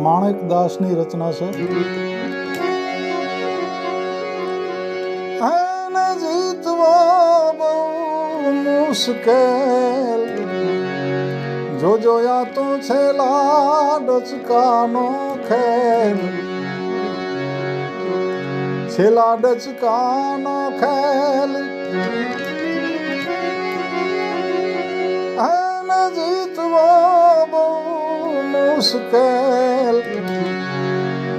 માણેકદાસની રચના છે. એને જીતવો બહુ મુશ્કેલ, જોજો યા તો છેલ્લા ડચકાનો ખેલ, છેલ્લા ડચકાનો ખેલ. એને જીતવો બહુ મુશ્કેલ,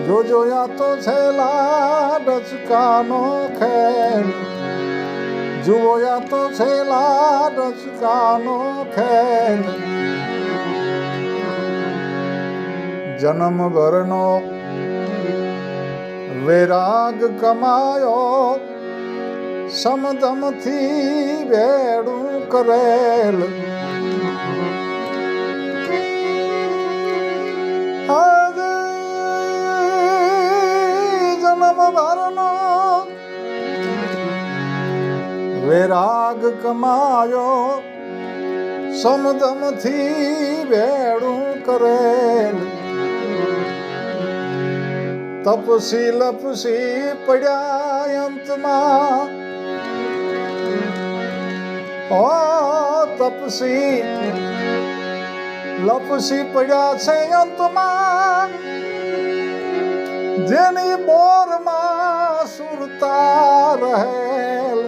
જોજો યા તો છેલ્લા ડચકાનો ખેલ, જુઓ યા તો છેલ્લા ડચકાનો ખેલ. જન્મભરનો વૈરાગ કમાયો, સમદમથી ભેડું કરેલ. જન્મભરનો વૈરાગ કમાયો, સમદમથી ભેડું કરેલ. તપસી લપસી પડ્યા અંતમાં, ઓ તપસી લપસી પડ્યા છે અંતમાં, જેની બોરમાં સુરતા રહેલ,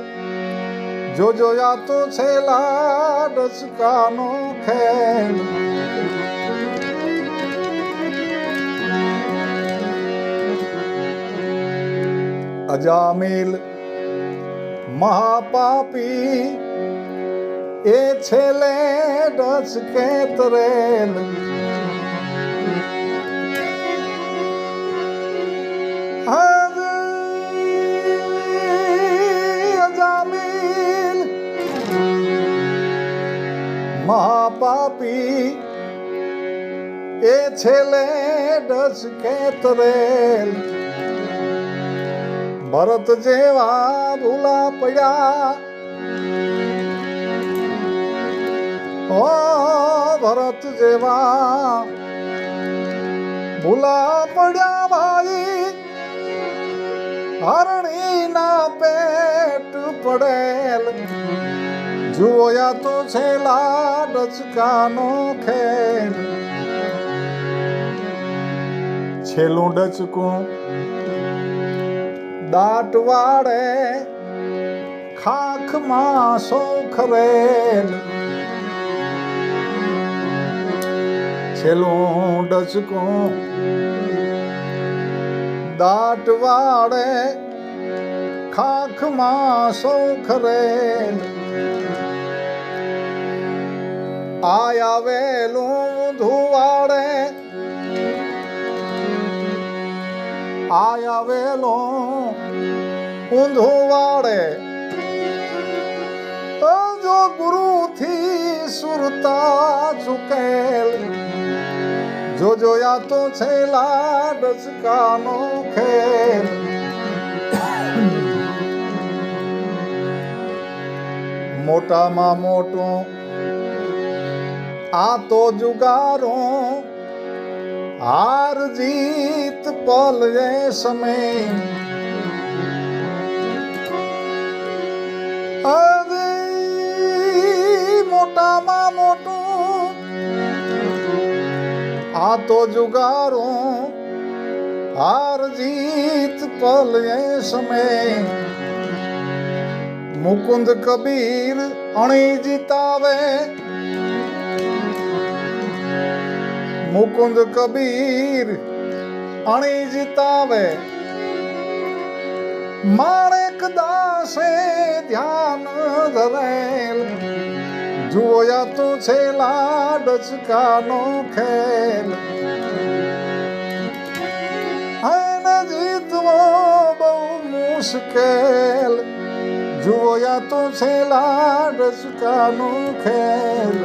જોજો યા તો છેલ્લા ડચકાનો ખેલ. અજામિલ મહાપાપી એ છેલ્લે ડચકે તરેલ. અજામિલ મહાપાપી એ છેલ્લે ડચકે તરેલ. ભરત જેવા ભૂલા પડ્યા, ઓ ભરત જેવા ભૂલા પડ્યા ભાઈ, હરણીના પેટ પડેલ. જુઓ યા તો છેલ્લા ડચકાનો ખેલ, છેલ્લું ડચકું દાટ વાળે, ખાખમાં સોખરેલ. છેલ્લું ડચકું દાટ વાળે, ખાખમાં સોખરેલ. આયા વેલું ધુવાડે, આયા વેલો ઊંધું વાળે, જો ગુરુથી સુરતા ચૂકેલ, જોજો યા તો છેલ્લા ડચકાનો ખેલ. મોટામાં મોટું આ તો જુગારો, હાર જીત પલ એ સમય. મોટામાં મોટું આ તો જુગારો, હાર જીત પલ એ સમય. મુકુંદ કબીર અણી જીતાવે, મુકુંદ કબીર અણી જીતાવે. માણેકદાસે ધ્યાન ધરેલ, જુઓ યા તો છેલ્લા ડચકાનો ખેલ. એને જીતવો બહુ મુશ્કેલ, જુઓ યા તો છેલ્લા ડચકાનો ખેલ.